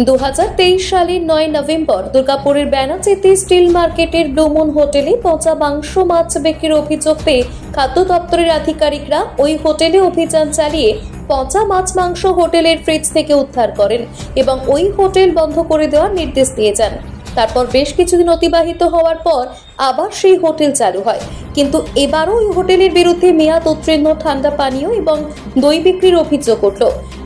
2023 সালের 9 নভেম্বর দুর্গাপুরের ব্যানাচিতি স্টিল মার্কেটের ব্লু মুন হোটেলে পচা মাংস মাছ বিক্রির অভিযোগ পেয়ে খাদ্য দপ্তরের আধিকারিকরা ওই হোটেলে অভিযান চালিয়ে পচা মাছ মাংস হোটেলের ফ্রিজ থেকে উদ্ধার করেন এবং ওই হোটেল বন্ধ করে দেওয়ার নির্দেশ দিয়ে যান। তারপর বেশ কিছুদিন অতিবাহিত হওয়ার পর আবার সেই হোটেল চালু হয়, কিন্তু এবারও ওই হোটেলের বিরুদ্ধে মেয়াদ উত্তীর্ণ ঠান্ডা পানীয় এবং দই বিক্রির অভিযোগ উঠল।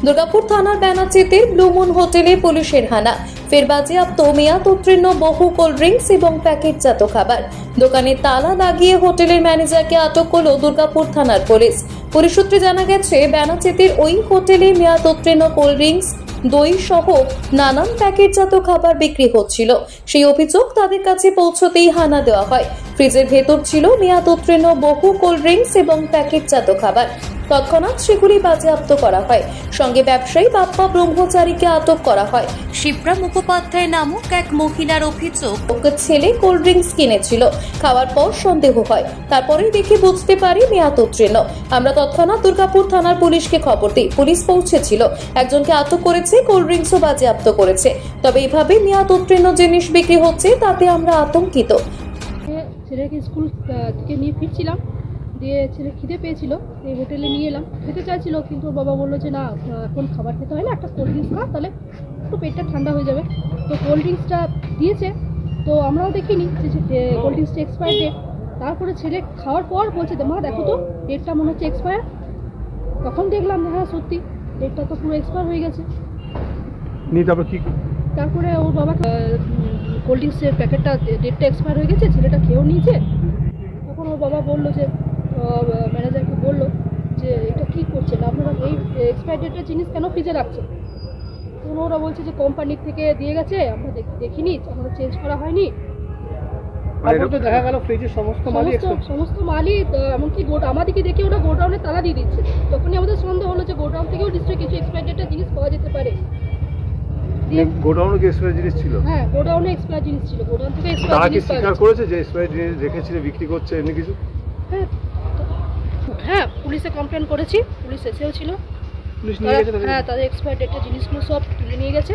দুর্গাপুর থানার ব্যানাচিতির ব্লু মুন হোটেলে পুলিশের হানা, ফের বাজেয়াপ্ত মেয়াদ উত্তীর্ণ বহু কোল্ড ড্রিঙ্কস এবং প্যাকেটজাত খাবার। দোকানে তালা লাগিয়ে হোটেলের ম্যানেজারকে আটক করল দুর্গাপুর থানার পুলিশ। পুলিশ সূত্রে জানা গেছে, ব্যানাচিতির ওই হোটেলে মেয়াদ উত্তীর্ণ কোল্ড ড্রিঙ্কস, দই সহ নানান প্যাকেটজাত খাবার বিক্রি হচ্ছিল। সেই অভিযোগ তাদের কাছে পৌঁছতেই হানা দেওয়া হয়। ফ্রিজের ভেতর ছিল মেয়াদ উত্তীর্ণ বহু কোল্ড ড্রিঙ্কস এবং প্যাকেটজাত খাবার। তৎক্ষণাৎ সেগুলি বাজেয়াপ্ত করা হয়। সঙ্গে ব্যবসায়ী বাপ্পা ব্রহ্মচারীকে আটক করা হয়। শিপ্রা মুখোপাধ্যায় নামক এক মহিলার অভিযোগ, ওকে ছেলে কোল্ড ড্রিঙ্কস কিনেছিল, খাওয়ার পর সন্দেহ হয়, তারপরেই দেখে বুঝতে পারি মেয়াদ উত্তীর্ণ। আমরা তৎক্ষণাৎ দুর্গাপুর থানার পুলিশকে খবর দিই। পুলিশ পৌঁছেছিল, একজনকে আটক করেছে, কোল্ড ড্রিঙ্কসও বাজেয়াপ্ত করেছে। তবে এইভাবে মেয়াদ উত্তীর্ণ জিনিস বিক্রি হচ্ছে, তাতে আমরা আতঙ্কিত। ছেলেকে স্কুল থেকে নিয়ে ফিরছিলাম, দিয়ে ছেলে খিদে পেয়েছিল, এই হোটেলে নিয়ে এলাম, খেতে চাইছিল, কিন্তু বাবা বললো যে না, এখন খাবার খেতে হয় না, একটা কোল্ড ড্রিঙ্কস খা, তাহলে একটু পেটটা ঠান্ডা হয়ে যাবে। তো কোল্ড ড্রিঙ্কসটা দিয়েছে, তো আমরাও দেখিনি যে কোল্ড ড্রিঙ্কসটা এক্সপায়ার ডেট। তারপরে ছেলে খাওয়ার পর বলছে, মা দেখো তো ডেটটা মনে হচ্ছে এক্সপায়ার। তখন দেখলাম হ্যাঁ সত্যি ডেটটা তো পুরো এক্সপায়ার হয়ে গেছে। তারপরে ওর বাবা কোল্ড ড্রিঙ্কসের প্যাকেটটা ডেটটা এক্সপায়ার হয়ে গেছে, ছেলেটা খেয়েও নিয়েছে। তখন ওর বাবা বললো যে ম্যানেজারকে বললো যে এটা কী করছেন আপনারা, এই এক্সপায়ার ডেটের জিনিস কেন ফ্রিজে রাখছেন? তখন ওরা বলছে যে কোম্পানির থেকে দিয়ে গেছে, আমরা দেখিনি, আমরা চেঞ্জ করা হয়নি। দেখা গেল ফ্রিজের সমস্ত মালই এমনকি আমাদেরকে দেখে ওরা গোডাউনে তালা দিয়ে দিচ্ছে। তখনই আমাদের সন্দেহ হলো যে গোডাউন থেকেও নিশ্চয়ই কিছু এক্সপায়ার ডেটের জিনিস পাওয়া যেতে পারে। গোডাউনে কি এক্সপায়ার জিনিস ছিল? হ্যাঁ, গোডাউনে এক্সপায়ার জিনিস ছিল। গোডাউন থেকে এক্সপায়ার জিনিস স্বীকার করেছে যে এক্সপায়ার জিনিস রেখেছিল, বিক্রি করছে, এমনি কিছু? হ্যাঁ, পুলিশে কমপ্লেন করেছি, পুলিশ এসেও ছিল, পুলিশ নিয়ে গেছে। হ্যাঁ, তাদের এক্সপায়ার ডেটের জিনিসগুলো সব তুলে নিয়ে গেছে।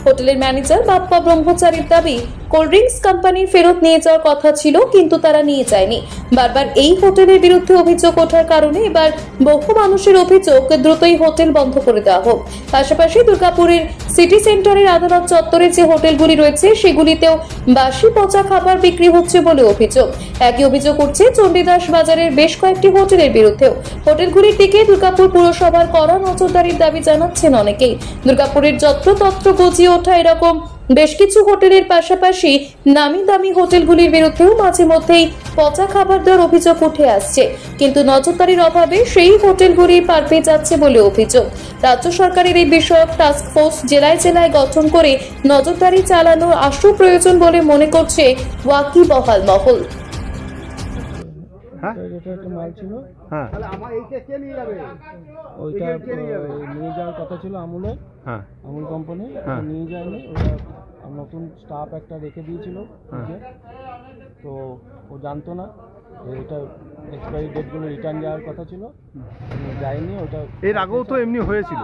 হোটেলের ম্যানেজার বাপ্পা ব্রহ্মচারীর দাবি, কোল্ড ড্রিঙ্কস কোম্পানির ফেরত নিয়ে যাওয়ার কথা ছিল, কিন্তু তারা নিয়ে যায়নি। বারবার এই হোটেলের বিরুদ্ধে অভিযোগ ওঠার কারণে এবার বহু মানুষের অভিযোগ দ্রুতই হোটেল বন্ধ করে দেওয়া হোক। পাশাপাশি দুর্গাপুরের সিটি সেন্টারের আদালত চত্বরে যে হোটেলগুলি রয়েছে সেগুলিতেও বাসি পচা খাবার বিক্রি হচ্ছে বলে অভিযোগ। একই অভিযোগ উঠছে চণ্ডীদাস বাজারের বেশ কয়েকটি হোটেলের বিরুদ্ধেও। হোটেলগুলির দিকে দুর্গাপুর পুরসভার কড়া নজরদারির দাবি জানাচ্ছেন অনেকেই। দুর্গাপুরের যত্রতত্র গজিয়ে ওঠা এরকম বেশ কিছু হোটেলের পাশাপাশি নামি দামি হোটেলগুলির বিরুদ্ধেও মাঝে মধ্যেই পচা খাবার দেওয়ার অভিযোগ উঠে আসছে, কিন্তু নজরদারির অভাবে সেই হোটেলগুলি পার পেয়ে যাচ্ছে বলে অভিযোগ। রাজ্য সরকারের এই বিষয়ক টাস্ক ফোর্স জেলায় জেলায় গঠন করে নজরদারি চালানোর আশু প্রয়োজন বলে মনে করছে ওয়াকিবহাল মহল। মাল ছিল, ওইটা নিয়ে যাওয়ার কথা ছিল আমুলের, আমুল কোম্পানি নিয়ে যায়নি। ওটা নতুন স্টাফ একটা রেখে দিয়েছিল, তো ও জানতো না এটা এক্সপায়ারি ডেটগুলো রিটার্ন যাওয়ার কথা ছিল, যায়নি। ওটা এর আগেও তো এমনি হয়েছিল,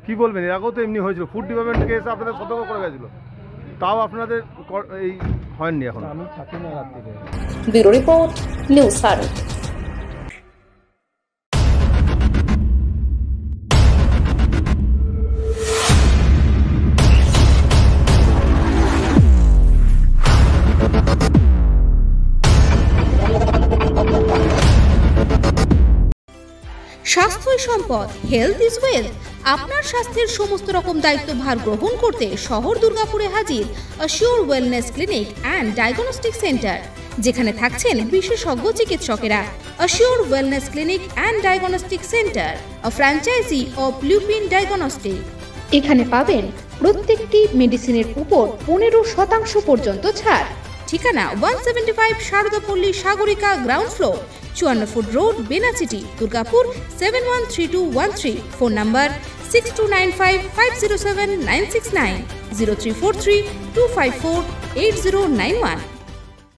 কি বলবেন? এর আগেও তো এমনি হয়েছিল, ফুড ডিপার্টমেন্ট থেকে এসে আপনাদের সতর্ক করে গেছিল, তাও আপনাদের এই হয়নি। এখন আমি থাকি না রাত্রিতে। Bureau report, news Bharat. স্বাস্থ্যই সম্পদ, হেলথ ইজ ওয়েলথ। আপনার স্বাস্থ্যের সমস্ত রকম দায়িত্বভার গ্রহণ করতে শহর দুর্গাপুরে হাজির assure wellness clinic and diagnostic centre, যেখানে থাকছেন বিশেষজ্ঞ চিকিৎসকেরা। Assure wellness clinic and diagnostic centre, a franchise of Lupin diagnostic. এখানে পাবেন প্রত্যেকটি মেডিসিনের উপর 15% পর্যন্ত ছাড়। ঠিকানা 175 Saradapalli Sagarika, ground floor, 54 foot road, Benachity, Durgapur 713213। Phone number 6295507969, 034325480991।